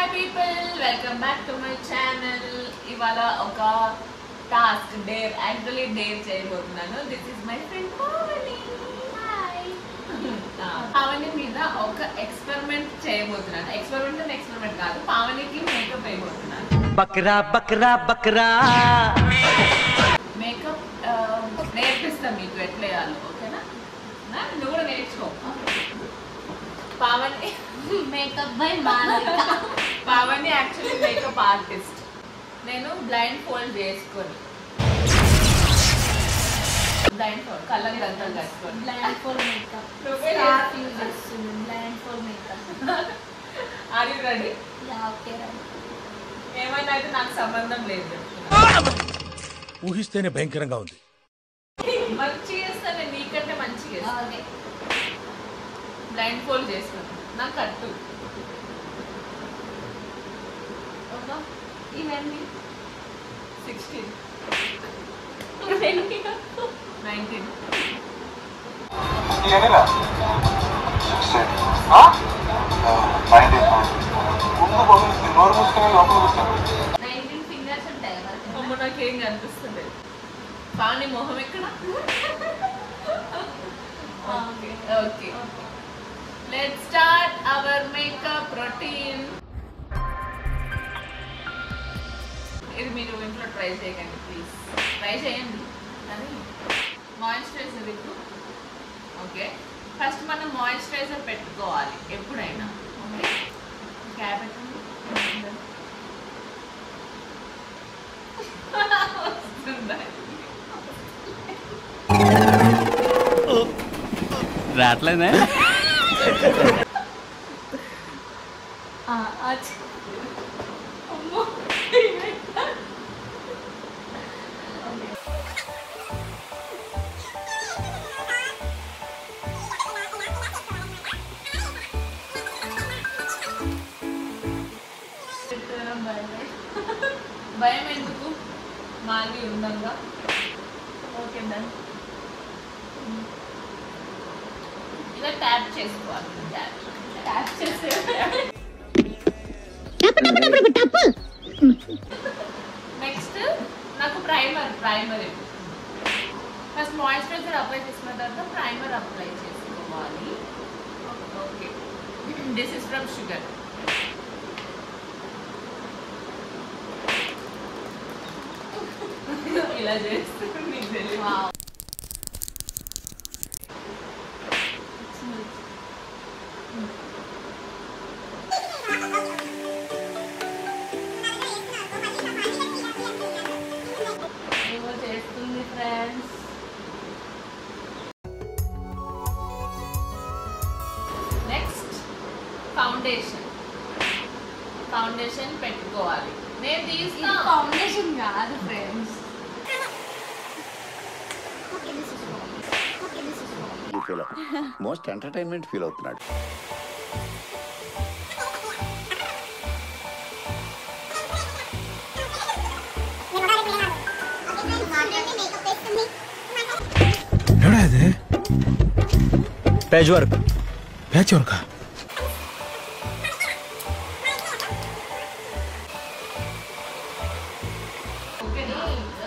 Hi people, welcome back to my channel. ఇవాళ ఒక task dare actually dare చేయబోతున్నాను. This is my friend Pavani. Hi. Pavani మీద ఒక experiment చేయబోతున్నాను. ఎక్స్పెరిమెంట్ కాదు, పావనికి మేకప్ వేయబోతున్నాను. బక్రా బక్రా బక్రా మేకప్ నేర్పిస్తా మీకు ఎట్లా వేయాలో, ఓకేనా? నువ్వు కూడా నేర్చుకో. Pavani makeup by Malavika. Pavani actually makeup artist. నేను బ్లైండ్ ఫోల్డ్ చేసుకొని కళ్ళకి దంతాలు కట్టుకొని blind fold makeup scarf use చేస్తున్నాను. Blind fold makeup. Are you ready? Yeah okay ready. ఏమైనా అయితే నాకు సంబంధం లేదు. ఊహిస్తేనే భయంకరంగా ఉంది. మంచిగా చేస్తాను, నీకంటే మంచిగా ఓకే. బ్లైండ్ ఫోల్డ్ చేసుకున్నాను. నాకు కట్టు ఇవన్నీ 16 19 19 ఫింగర్స్ ఉంటాయి. అమ్మ నాకేం కనిపిస్తుంది. పావని మొహం ఎక్కడ? Okay, let's start our makeup routine. ఇది మీరు ఇంట్లో ట్రై చేయకండి ప్లీజ్. ట్రై చేయండి కానీ మాయిశ్చరైజర్ ఇప్పుడు. ఓకే, ఫస్ట్ మనం మాయిశ్చరైజర్ పెట్టుకోవాలి ఎప్పుడైనా. ఓకే, క్యాప్ రాట్లేదే. భయం ఎందుకు? మాలి ఉందంగా. Okay done. ఇలా ట్యాప్ చేసుకోవాలి. ట్యాప్ చేసే నెక్స్ట్ నాకు ప్రైమర్ ఫస్ట్ మాయిశ్చరైజర్ అప్లై చేసుకున్న తర్వాత ప్రైమర్ అప్లై చేసుకోవాలి. Okay, this is from Sugar. ఇలా చేస్తుంది నీకు తెలియదు. చేస్తుంది ఫ్రెండ్స్. నెక్స్ట్ ఫౌండేషన్ పెట్టుకోవాలి. నేను తీస్తా. ఫౌండేషన్ కాదు ఫ్రెండ్స్. మోస్ట్ ఎంటర్టైన్మెంట్ ఫీల్ అవుతున్నాడు. Patch work.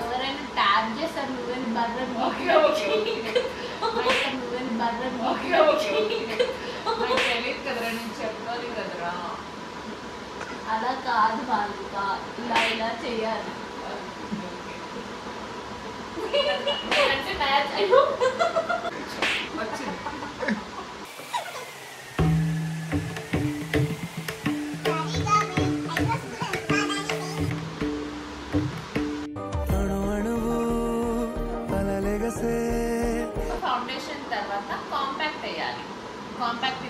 ఎవరైనా ట్యాప్ చేస్తారు నువ్వేని బర్రెన్ తెలియదు కదరా, నేను చెప్పాలి కదరా. అలా కాదు బాలిక, ఇలా చేయాలి. అంటే మ్యాచ్ వచ్చింది. ఫౌండేషన్ తర్వాత కాంపాక్ట్ వేయాలి. Compact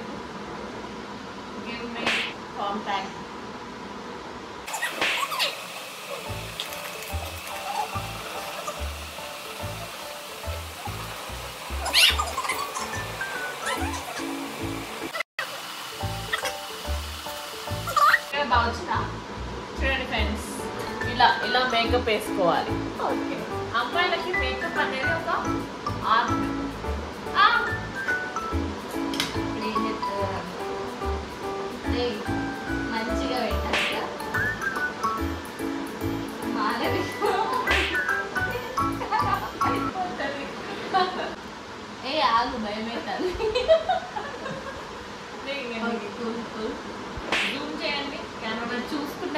give me compact. బాగుందా? చూడండి ఫ్రెండ్స్, ఇలా మేకప్ వేసుకోవాలి. ఓకే, అమ్మాయిలకి మేకప్ అనేది ఒక ఆర్ట్. మంచిగా పెట్టాలి.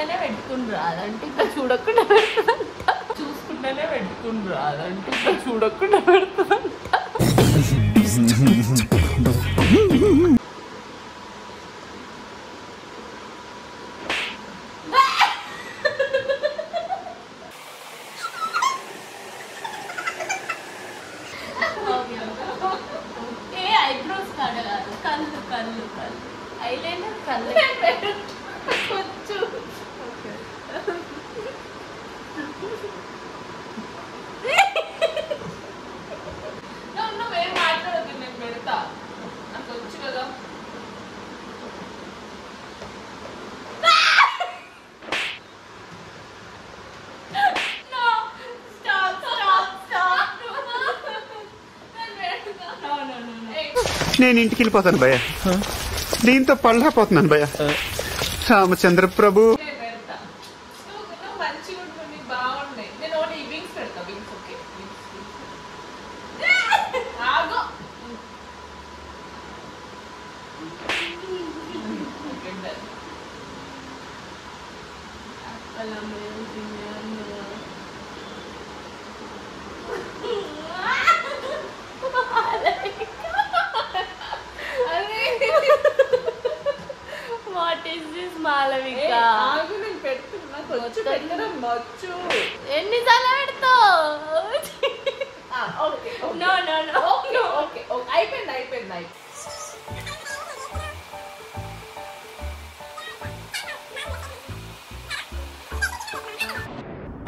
చూసుకుంటేనే పెట్టుకుండ్రు అదంటే ఇంకా చూడకుండా పెడుతుందంట. చూసుకుంటేనే పెట్టుకుండ్రు అదంటే ఇంకా చూడకుండా పెడుతుందంట. ఐబ్రోస్ కాదు కళ్ళు కళ్ళు కళ్ళు ఐలైనర్ కళ్ళు కొంచెం నువ్వేం మాట్లాడదు, నేను పెడతా. నాకు వచ్చు కదా. నేను ఇంటికి వెళ్ళిపోతాను భయ్య, దీంతో పళ్ళపోతున్నాను భయ్య. రామచంద్ర ప్రభు నేను పెడతా. నువ్వు మంచిగా ఉంటుంది, బాగున్నాయి. నేను ఓన్లీ వింగ్స్ పెడతా. Wings okay. ఆగు. What is this Malavika? ఆగు, నేను పెడుతున్నా. కొంచెం పెట్టడం వచ్చు. ఎన్నిసార్లు పెడతావు? Okay no no no okay okay okay. అయిపోయింది అయిపోయింది అయిపోయింది.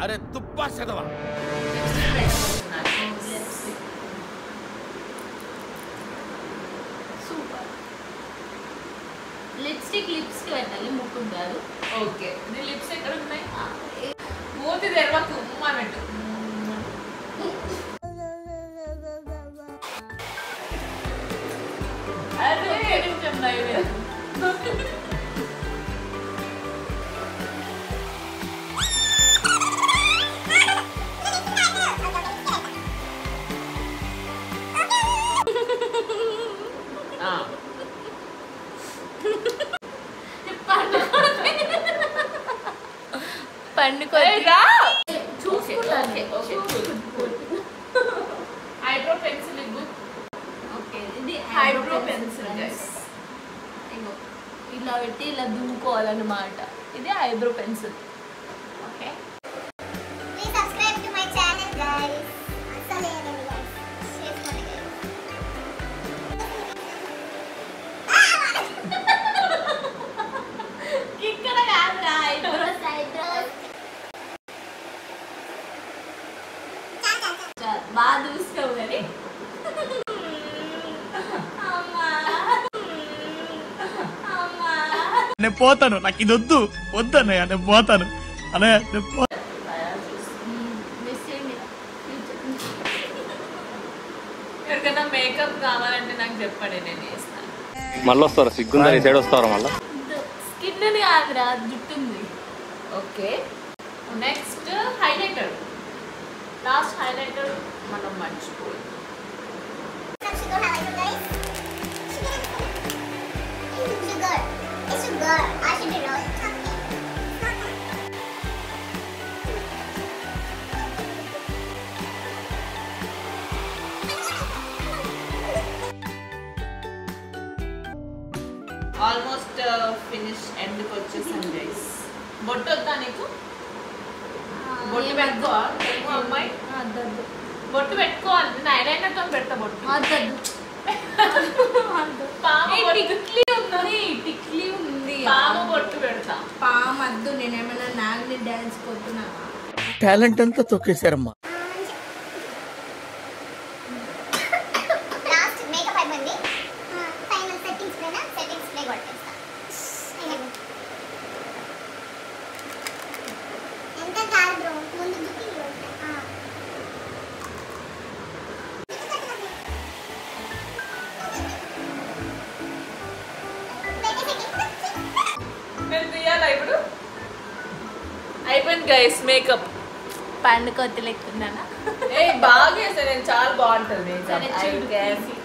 అరే తుప్పా చదవా. సూపర్. లిప్స్టిక్ లిప్స్ కి పెట్టాలి, ముక్కు కాదు. ఓకే. నీ లిప్స్ ఎక్కడ ఉన్నాయి? మూతి తెరవకు అన్నట్టు. అదే నిమిషం నైవేద్యం. పండుకో చూసుకుంటాను. ఐబ్రో పెన్సిల్ ఇవ్వు. ఓకే, ఇది ఐబ్రో పెన్సిల్ గైస్. ఇలా పెట్టి ఇలా దువ్వుకోవాలన్నమాట. ఇది eyebrow pencil. Okay, Please subscribe to my channel, guys. Asalamualaikum, guys. Share for me, guys. ఇక్కడ కాదురా, ఐబ్రోస్ ఐబ్రోస్. బాగా చూస్తావు కానీ అమ్మా అమ్మా. నేను పోతాను, నాకు ఇది వద్దు వద్దు అన్నయ్య, నేను పోతాను అన్నయ్య. మిస్ చేయండి. ఎవరికైనా మేకప్ కావాలంటే నాకు చెప్పండి, నేను చేస్తాను. మళ్ళీ వస్తారా? సిగ్గుందని సైడ్ వస్తారా మళ్ళీ? స్కిన్ కాదురా, జుట్టుంది. Okay. Next highlighter. Last highlighter మనం మర్చిపోయి. Some sugar highlighter, guys. Sugar. It's sugar. I should be wrong. Almost finish ఎండ్కి వచ్చేసాను గైస్. బొట్టు వద్దా నీకు? బొట్టు పెట్టుకోవాలి తెలుగు అమ్మాయి. అద్దద్దు బొట్టు పెట్టుకోవాలి. నేను ఐలైనర్తో పెడతా బొట్టు. అద్దద్దు. పాము బొట్టు. టిక్లీ ఉంది. పాము బొట్టు పెడతా. పామద్దు. నేనేమైనా నాగ్ని డాన్స్ కొట్టున్నా? టాలెంట్ అంతా తొక్కేశారమ్మా. Last makeup అయిపోయింది. Final settings పైన settings play కొట్టేస్తా. ఎంత కాదు బ్రో, ముందు జుట్టు కొట్టా. నేను తీయాలా ఇప్పుడు? అయిపోయింది గైస్ మేకప్. పండుకొత్తి లెక్కున్నానా? ఏ బాగా చేస్తాను నేను, చాలా బాగుంటుంది సరే, మేకప్. చూడు. I can